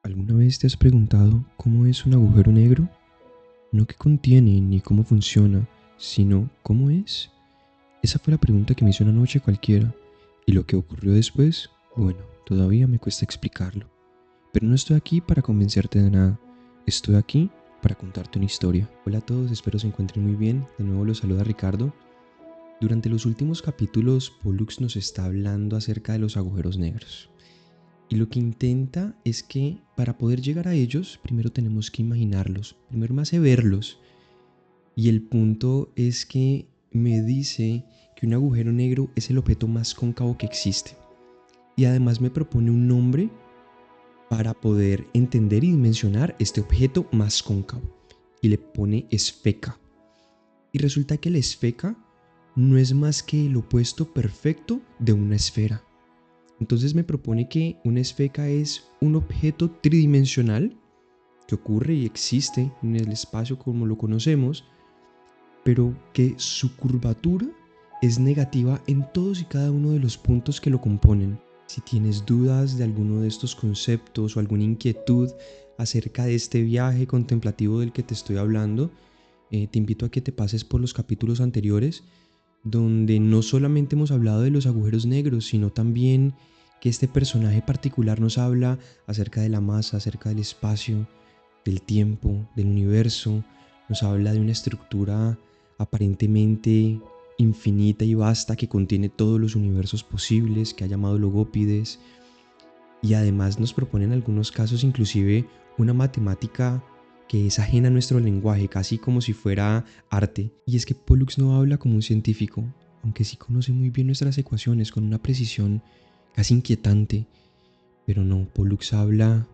¿Alguna vez te has preguntado cómo es un agujero negro? No qué contiene ni cómo funciona, sino cómo es. Esa fue la pregunta que me hizo una noche cualquiera. Y lo que ocurrió después, bueno, todavía me cuesta explicarlo. Pero no estoy aquí para convencerte de nada. Estoy aquí para contarte una historia. Hola a todos, espero se encuentren muy bien. De nuevo los saluda Ricardo. Durante los últimos capítulos, Pollux nos está hablando acerca de los agujeros negros. Y lo que intenta es que para poder llegar a ellos, primero tenemos que imaginarlos, primero me hace verlos. Y el punto es que me dice que un agujero negro es el objeto más cóncavo que existe. Y además me propone un nombre para poder entender y dimensionar este objeto más cóncavo. Y le pone esfeca. Y resulta que la esfeca no es más que el opuesto perfecto de una esfera. Entonces me propone que una esfeca es un objeto tridimensional que ocurre y existe en el espacio como lo conocemos, pero que su curvatura es negativa en todos y cada uno de los puntos que lo componen. Si tienes dudas de alguno de estos conceptos o alguna inquietud acerca de este viaje contemplativo del que te estoy hablando, te invito a que te pases por los capítulos anteriores, donde no solamente hemos hablado de los agujeros negros, sino también que este personaje particular nos habla acerca de la masa, acerca del espacio, del tiempo, del universo, nos habla de una estructura aparentemente infinita y vasta que contiene todos los universos posibles, que ha llamado Logópides, y además nos propone en algunos casos inclusive una matemática que es ajena a nuestro lenguaje, casi como si fuera arte. Y es que Pollux no habla como un científico, aunque sí conoce muy bien nuestras ecuaciones con una precisión casi inquietante. Pero no, Pollux habla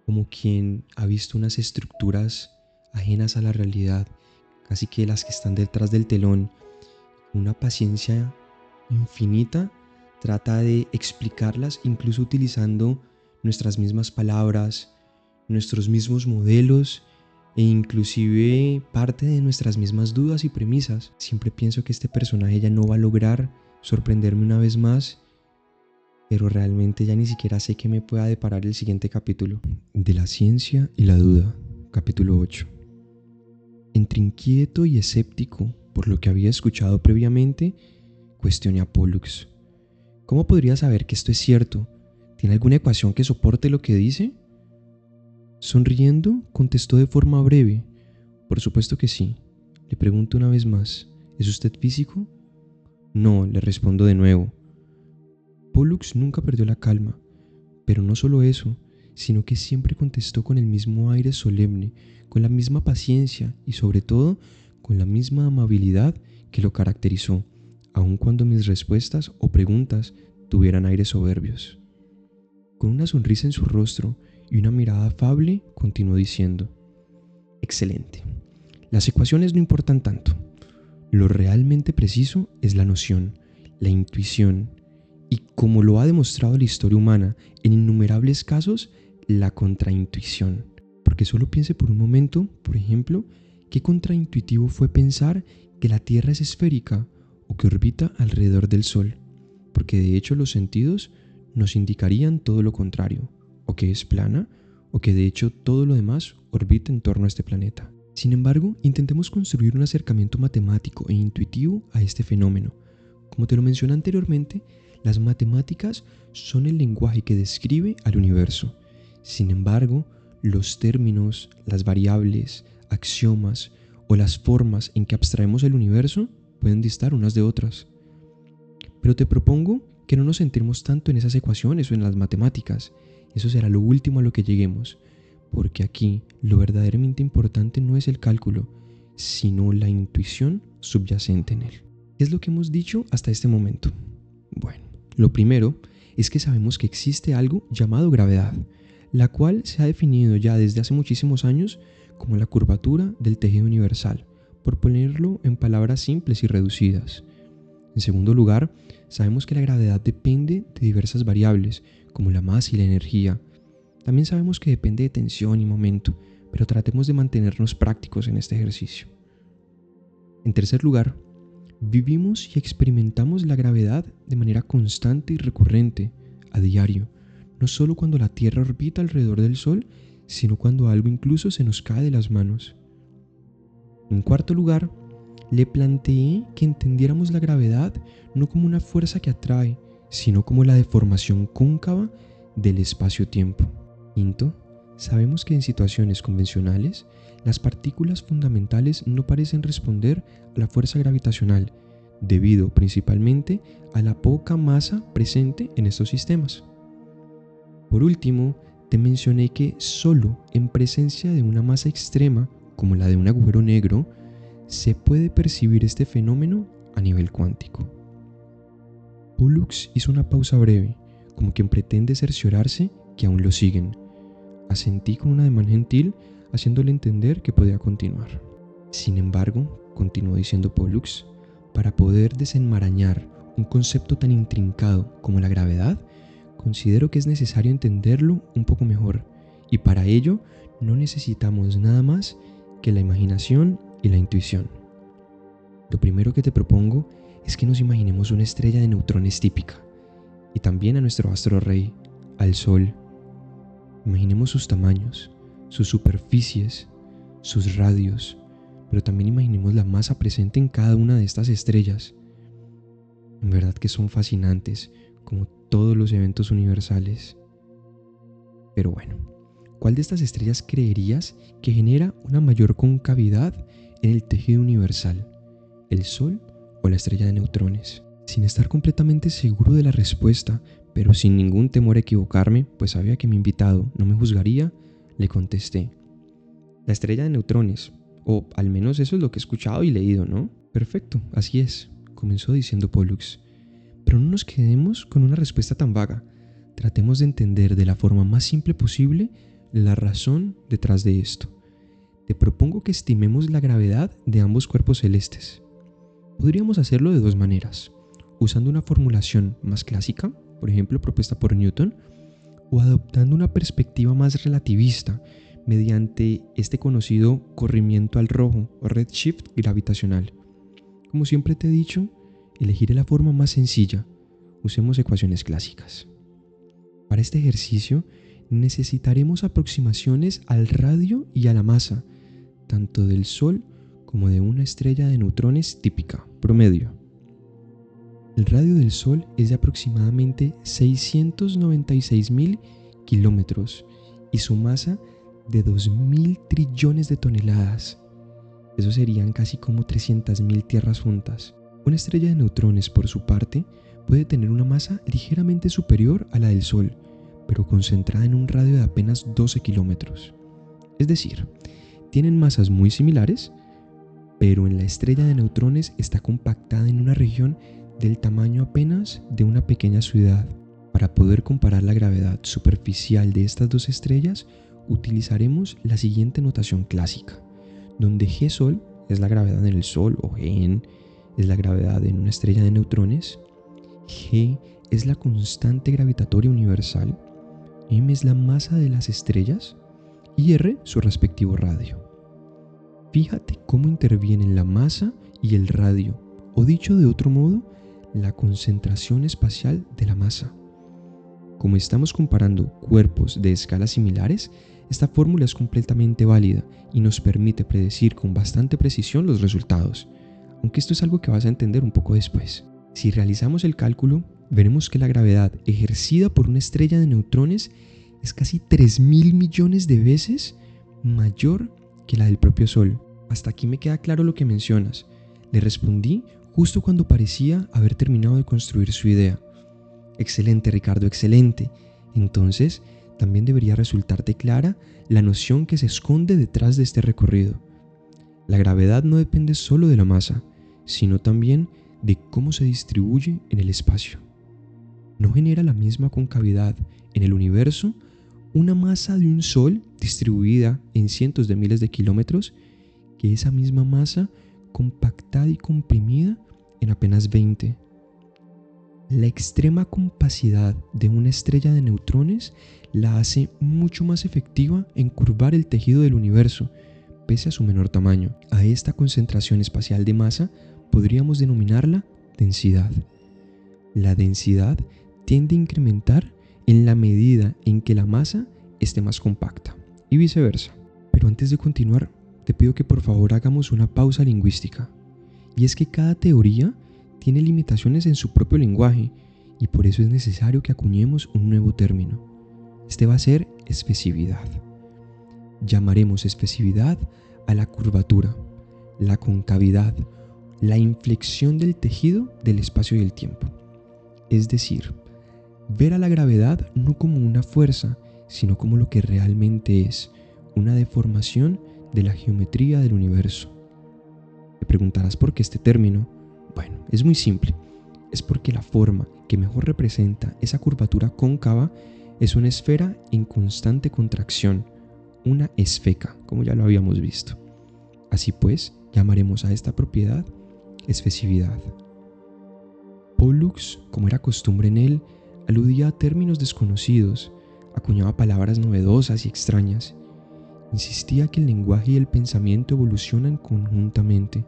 como quien ha visto unas estructuras ajenas a la realidad, casi que las que están detrás del telón. Una paciencia infinita trata de explicarlas incluso utilizando nuestras mismas palabras, nuestros mismos modelos e inclusive parte de nuestras mismas dudas y premisas. Siempre pienso que este personaje ya no va a lograr sorprenderme una vez más, pero realmente ya ni siquiera sé qué me pueda deparar el siguiente capítulo. De la ciencia y la duda, capítulo 8. Entre inquieto y escéptico por lo que había escuchado previamente, cuestioné a Pollux. ¿Cómo podría saber que esto es cierto? ¿Tiene alguna ecuación que soporte lo que dice? Sonriendo, contestó de forma breve. Por supuesto que sí. Le pregunto una vez más. ¿Es usted físico? No, le respondo de nuevo. Pollux nunca perdió la calma, pero no solo eso, sino que siempre contestó con el mismo aire solemne, con la misma paciencia y sobre todo con la misma amabilidad que lo caracterizó, aun cuando mis respuestas o preguntas tuvieran aires soberbios. Con una sonrisa en su rostro y una mirada afable, continuó diciendo: excelente. Las ecuaciones no importan tanto. Lo realmente preciso es la noción, la intuición y, como lo ha demostrado la historia humana en innumerables casos, la contraintuición. Porque solo piense por un momento, por ejemplo, qué contraintuitivo fue pensar que la Tierra es esférica o que orbita alrededor del Sol, porque de hecho los sentidos nos indicarían todo lo contrario, o que es plana, o que de hecho todo lo demás orbita en torno a este planeta. Sin embargo, intentemos construir un acercamiento matemático e intuitivo a este fenómeno. Como te lo mencioné anteriormente, las matemáticas son el lenguaje que describe al universo. Sin embargo, los términos, las variables, axiomas o las formas en que abstraemos el universo pueden distar unas de otras. Pero te propongo que no nos centremos tanto en esas ecuaciones o en las matemáticas. Eso será lo último a lo que lleguemos, porque aquí lo verdaderamente importante no es el cálculo, sino la intuición subyacente en él. ¿Qué es lo que hemos dicho hasta este momento? Bueno, lo primero es que sabemos que existe algo llamado gravedad, la cual se ha definido ya desde hace muchísimos años como la curvatura del tejido universal, por ponerlo en palabras simples y reducidas. En segundo lugar, sabemos que la gravedad depende de diversas variables, como la masa y la energía. También sabemos que depende de tensión y momento, pero tratemos de mantenernos prácticos en este ejercicio. En tercer lugar, vivimos y experimentamos la gravedad de manera constante y recurrente, a diario. no solo cuando la Tierra orbita alrededor del Sol, sino cuando algo incluso se nos cae de las manos. En cuarto lugar, le planteé que entendiéramos la gravedad no como una fuerza que atrae, sino como la deformación cóncava del espacio-tiempo. Quinto, sabemos que en situaciones convencionales, las partículas fundamentales no parecen responder a la fuerza gravitacional, debido principalmente a la poca masa presente en estos sistemas. Por último, te mencioné que solo en presencia de una masa extrema, como la de un agujero negro, se puede percibir este fenómeno a nivel cuántico. Pollux hizo una pausa breve, como quien pretende cerciorarse que aún lo siguen. Asentí con un ademán gentil, haciéndole entender que podía continuar. Sin embargo, continuó diciendo Pollux, para poder desenmarañar un concepto tan intrincado como la gravedad, considero que es necesario entenderlo un poco mejor, y para ello no necesitamos nada más que la imaginación y la intuición. Lo primero que te propongo es que nos imaginemos una estrella de neutrones típica, y también a nuestro astro rey, al Sol. Imaginemos sus tamaños, sus superficies, sus radios, pero también imaginemos la masa presente en cada una de estas estrellas. En verdad que son fascinantes, como todos los eventos universales. Pero bueno, ¿cuál de estas estrellas creerías que genera una mayor concavidad en el tejido universal? ¿El Sol o la estrella de neutrones? Sin estar completamente seguro de la respuesta, pero sin ningún temor a equivocarme, pues sabía que mi invitado no me juzgaría, le contesté: la estrella de neutrones, o al menos eso es lo que he escuchado y leído, ¿no? Perfecto, así es, comenzó diciendo Pollux. Pero no nos quedemos con una respuesta tan vaga. Tratemos de entender de la forma más simple posible la razón detrás de esto. Te propongo que estimemos la gravedad de ambos cuerpos celestes. Podríamos hacerlo de dos maneras, usando una formulación más clásica, por ejemplo propuesta por Newton, o adoptando una perspectiva más relativista mediante este conocido corrimiento al rojo o redshift gravitacional. Como siempre te he dicho, elegiré la forma más sencilla. Usemos ecuaciones clásicas. Para este ejercicio necesitaremos aproximaciones al radio y a la masa, tanto del Sol como de una estrella de neutrones típica, promedio. El radio del Sol es de aproximadamente 696.000 kilómetros y su masa de 2.000 trillones de toneladas. Eso serían casi como 300.000 tierras juntas. Una estrella de neutrones, por su parte, puede tener una masa ligeramente superior a la del Sol, pero concentrada en un radio de apenas 12 kilómetros. Es decir, tienen masas muy similares, pero en la estrella de neutrones está compactada en una región del tamaño apenas de una pequeña ciudad. Para poder comparar la gravedad superficial de estas dos estrellas, utilizaremos la siguiente notación clásica, donde G Sol es la gravedad en el Sol, o Gn es la gravedad en una estrella de neutrones, G es la constante gravitatoria universal, M es la masa de las estrellas y R su respectivo radio. Fíjate cómo intervienen la masa y el radio, o dicho de otro modo, la concentración espacial de la masa. Como estamos comparando cuerpos de escalas similares, esta fórmula es completamente válida y nos permite predecir con bastante precisión los resultados, aunque esto es algo que vas a entender un poco después. Si realizamos el cálculo, veremos que la gravedad ejercida por una estrella de neutrones es casi 3.000 millones de veces mayor que la del propio Sol. Hasta aquí me queda claro lo que mencionas. Le respondí justo cuando parecía haber terminado de construir su idea. Excelente, Ricardo, excelente. Entonces, también debería resultarte clara la noción que se esconde detrás de este recorrido. La gravedad no depende solo de la masa, sino también de cómo se distribuye en el espacio. ¿No genera la misma concavidad en el universo una masa de un Sol distribuida en cientos de miles de kilómetros que esa misma masa compactada y comprimida en apenas 20? La extrema compacidad de una estrella de neutrones la hace mucho más efectiva en curvar el tejido del universo, pese a su menor tamaño. A esta concentración espacial de masa podríamos denominarla densidad. La densidad tiende a incrementar en la medida en que la masa esté más compacta, y viceversa. Pero antes de continuar, te pido que por favor hagamos una pausa lingüística. Y es que cada teoría tiene limitaciones en su propio lenguaje, y por eso es necesario que acuñemos un nuevo término. Este va a ser especividad. Llamaremos especividad a la curvatura, la concavidad, la inflexión del tejido del espacio y el tiempo. Es decir, ver a la gravedad no como una fuerza, sino como lo que realmente es, una deformación de la geometría del universo. Te preguntarás por qué este término. Bueno, es muy simple. Es porque la forma que mejor representa esa curvatura cóncava es una esfera en constante contracción, una esfeca, como ya lo habíamos visto. Así pues, llamaremos a esta propiedad especividad. Pollux, como era costumbre en él, aludía a términos desconocidos, acuñaba palabras novedosas y extrañas. Insistía que el lenguaje y el pensamiento evolucionan conjuntamente.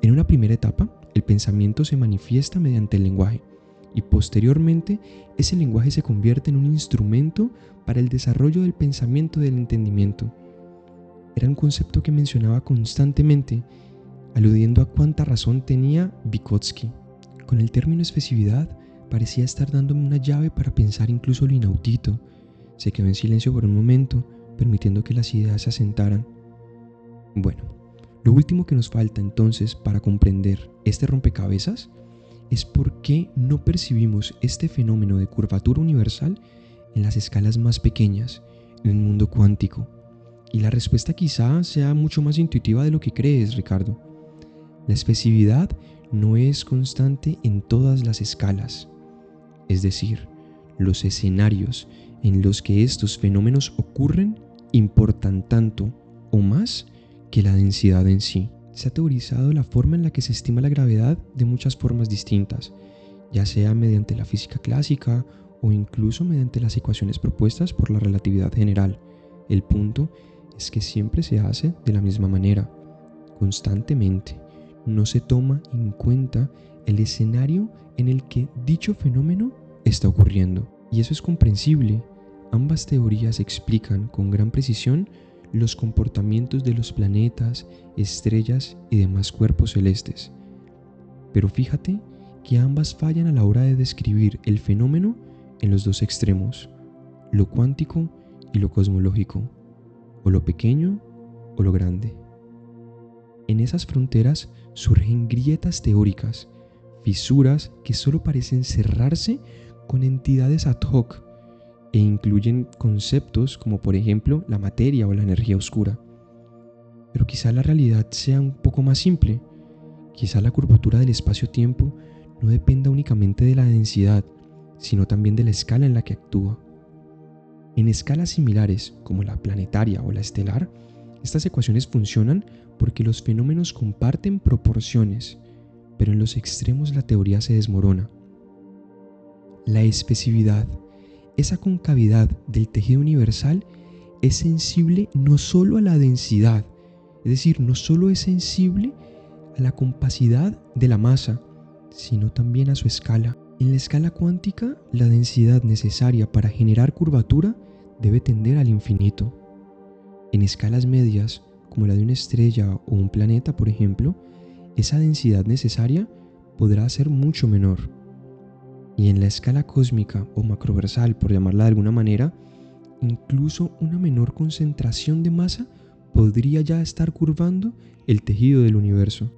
En una primera etapa, el pensamiento se manifiesta mediante el lenguaje, y posteriormente ese lenguaje se convierte en un instrumento para el desarrollo del pensamiento y del entendimiento. Era un concepto que mencionaba constantemente, aludiendo a cuánta razón tenía Vygotsky. Con el término especividad parecía estar dándome una llave para pensar incluso lo inaudito. Se quedó en silencio por un momento, permitiendo que las ideas se asentaran. Bueno, lo último que nos falta entonces para comprender este rompecabezas es por qué no percibimos este fenómeno de curvatura universal en las escalas más pequeñas, en el mundo cuántico. Y la respuesta quizá sea mucho más intuitiva de lo que crees, Ricardo. La especividad no es constante en todas las escalas. Es decir, los escenarios en los que estos fenómenos ocurren importan tanto o más que la densidad en sí. Se ha teorizado la forma en la que se estima la gravedad de muchas formas distintas, ya sea mediante la física clásica o incluso mediante las ecuaciones propuestas por la relatividad general. El punto es que siempre se hace de la misma manera, constantemente. No se toma en cuenta el escenario en el que dicho fenómeno está ocurriendo. Y eso es comprensible. Ambas teorías explican con gran precisión los comportamientos de los planetas, estrellas y demás cuerpos celestes. Pero fíjate que ambas fallan a la hora de describir el fenómeno en los dos extremos, lo cuántico y lo cosmológico, o lo pequeño o lo grande. En esas fronteras surgen grietas teóricas, fisuras que solo parecen cerrarse con entidades ad hoc e incluyen conceptos como por ejemplo la materia o la energía oscura. Pero quizá la realidad sea un poco más simple. Quizá la curvatura del espacio-tiempo no dependa únicamente de la densidad, sino también de la escala en la que actúa. En escalas similares, como la planetaria o la estelar, estas ecuaciones funcionan porque los fenómenos comparten proporciones, pero en los extremos la teoría se desmorona. La especividad, esa concavidad del tejido universal, es sensible no solo a la densidad, es decir, no solo es sensible a la compacidad de la masa, sino también a su escala. En la escala cuántica, la densidad necesaria para generar curvatura debe tender al infinito. En escalas medias, como la de una estrella o un planeta, por ejemplo, esa densidad necesaria podrá ser mucho menor. Y en la escala cósmica o macroversal, por llamarla de alguna manera, incluso una menor concentración de masa podría ya estar curvando el tejido del universo.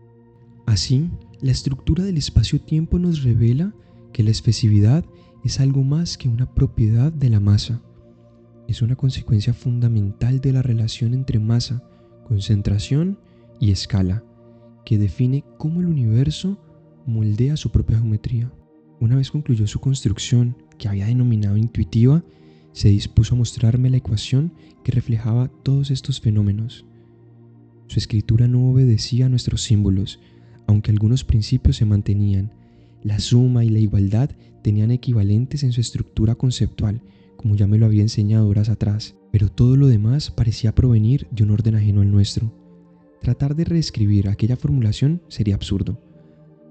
Así, la estructura del espacio-tiempo nos revela que la especividad es algo más que una propiedad de la masa. Es una consecuencia fundamental de la relación entre masa, concentración y escala, que define cómo el universo moldea su propia geometría. Una vez concluyó su construcción, que había denominado intuitiva, se dispuso a mostrarme la ecuación que reflejaba todos estos fenómenos. Su escritura no obedecía a nuestros símbolos, aunque algunos principios se mantenían. La suma y la igualdad tenían equivalentes en su estructura conceptual, como ya me lo había enseñado horas atrás, pero todo lo demás parecía provenir de un orden ajeno al nuestro. Tratar de reescribir aquella formulación sería absurdo.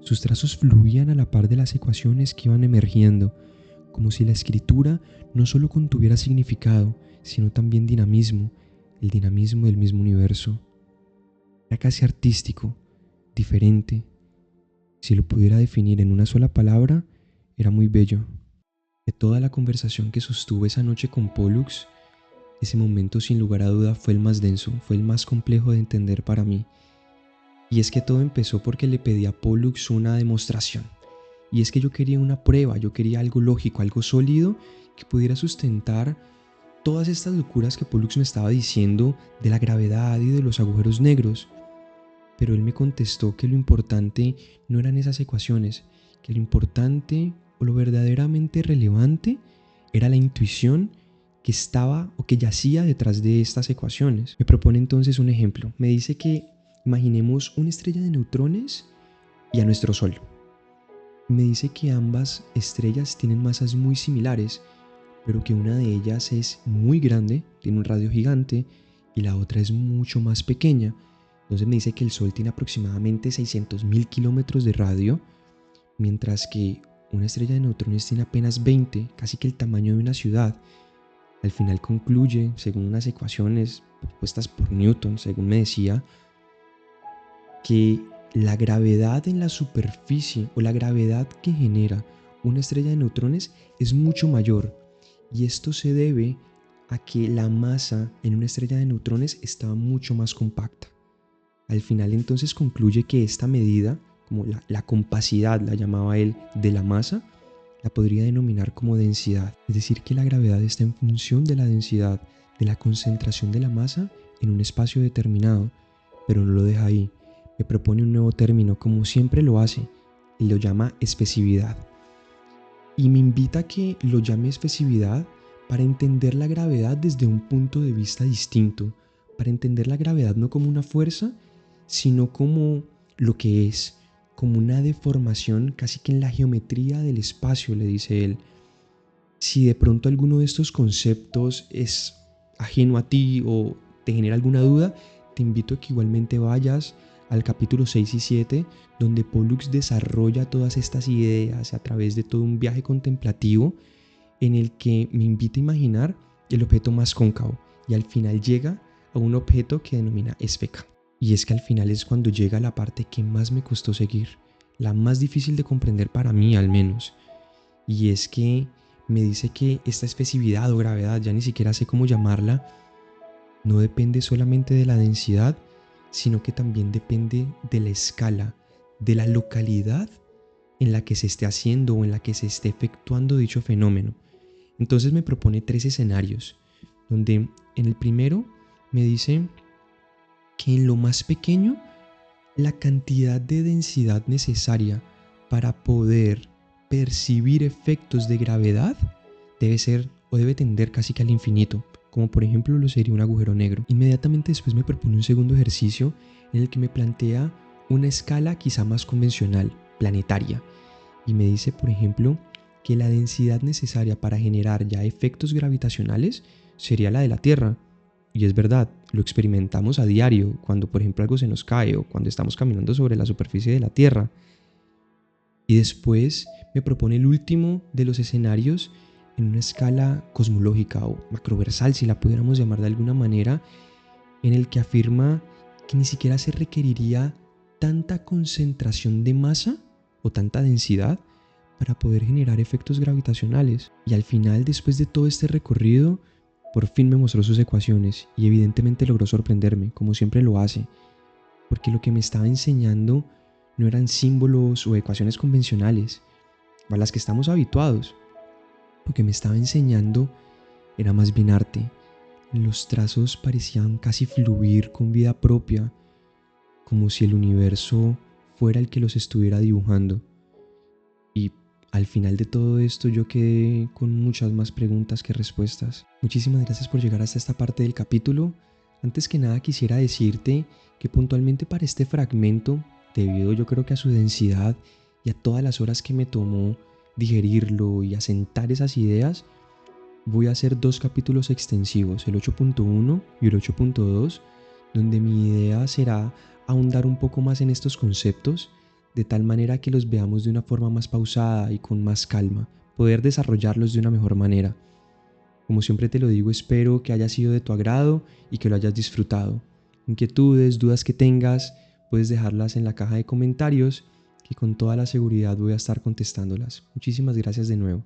Sus trazos fluían a la par de las ecuaciones que iban emergiendo, como si la escritura no solo contuviera significado, sino también dinamismo, el dinamismo del mismo universo. Era casi artístico, diferente. Si lo pudiera definir en una sola palabra, era muy bello. De toda la conversación que sostuve esa noche con Pollux, ese momento sin lugar a duda fue el más denso, fue el más complejo de entender para mí. Y es que todo empezó porque le pedí a Pollux una demostración. Y es que yo quería una prueba, yo quería algo lógico, algo sólido que pudiera sustentar todas estas locuras que Pollux me estaba diciendo de la gravedad y de los agujeros negros. Pero él me contestó que lo importante no eran esas ecuaciones, que lo importante o lo verdaderamente relevante era la intuición que estaba o que yacía detrás de estas ecuaciones. Me propone entonces un ejemplo. Me dice que imaginemos una estrella de neutrones y a nuestro Sol. Me dice que ambas estrellas tienen masas muy similares, pero que una de ellas es muy grande, tiene un radio gigante, y la otra es mucho más pequeña. Entonces me dice que el Sol tiene aproximadamente 600.000 kilómetros de radio, mientras que una estrella de neutrones tiene apenas 20, casi que el tamaño de una ciudad. Al final concluye, según unas ecuaciones propuestas por Newton, según me decía, que la gravedad en la superficie o la gravedad que genera una estrella de neutrones es mucho mayor, y esto se debe a que la masa en una estrella de neutrones está mucho más compacta. Al final entonces concluye que esta medida, como la compacidad, la llamaba él, de la masa, la podría denominar como densidad. Es decir, que la gravedad está en función de la densidad, de la concentración de la masa en un espacio determinado, pero no lo deja ahí. Me propone un nuevo término, como siempre lo hace, y lo llama especificidad. Y me invita a que lo llame especificidad para entender la gravedad desde un punto de vista distinto, para entender la gravedad no como una fuerza, sino como lo que es, como una deformación casi que en la geometría del espacio, le dice él. Si de pronto alguno de estos conceptos es ajeno a ti o te genera alguna duda, te invito a que igualmente vayas al capítulo 6 y 7, donde Pollux desarrolla todas estas ideas a través de todo un viaje contemplativo en el que me invita a imaginar el objeto más cóncavo y al final llega a un objeto que denomina esfera. Y es que al final es cuando llega la parte que más me costó seguir, la más difícil de comprender para mí al menos. Y es que me dice que esta especificidad o gravedad, ya ni siquiera sé cómo llamarla, no depende solamente de la densidad, sino que también depende de la escala, de la localidad en la que se esté haciendo o en la que se esté efectuando dicho fenómeno. Entonces me propone 3 escenarios, donde en el primero me dice que en lo más pequeño, la cantidad de densidad necesaria para poder percibir efectos de gravedad debe ser o debe tender casi que al infinito, como por ejemplo lo sería un agujero negro. Inmediatamente después me propone un segundo ejercicio en el que me plantea una escala quizá más convencional, planetaria, y me dice, por ejemplo, que la densidad necesaria para generar ya efectos gravitacionales sería la de la Tierra. Y es verdad, lo experimentamos a diario, cuando por ejemplo algo se nos cae o cuando estamos caminando sobre la superficie de la Tierra. Y después me propone el último de los escenarios en una escala cosmológica o macroversal, si la pudiéramos llamar de alguna manera, en el que afirma que ni siquiera se requeriría tanta concentración de masa o tanta densidad para poder generar efectos gravitacionales. Y al final, después de todo este recorrido, por fin me mostró sus ecuaciones y evidentemente logró sorprenderme, como siempre lo hace, porque lo que me estaba enseñando no eran símbolos o ecuaciones convencionales a las que estamos habituados. Lo que me estaba enseñando era más bien arte. Los trazos parecían casi fluir con vida propia, como si el universo fuera el que los estuviera dibujando. Y al final de todo esto yo quedé con muchas más preguntas que respuestas. Muchísimas gracias por llegar hasta esta parte del capítulo. Antes que nada quisiera decirte que puntualmente para este fragmento, debido yo creo que a su densidad y a todas las horas que me tomó digerirlo y asentar esas ideas, voy a hacer 2 capítulos extensivos, el 8.1 y el 8.2, donde mi idea será ahondar un poco más en estos conceptos, de tal manera que los veamos de una forma más pausada y con más calma, poder desarrollarlos de una mejor manera. Como siempre te lo digo, espero que haya sido de tu agrado y que lo hayas disfrutado. Inquietudes, dudas que tengas, puedes dejarlas en la caja de comentarios, que con toda la seguridad voy a estar contestándolas. Muchísimas gracias de nuevo.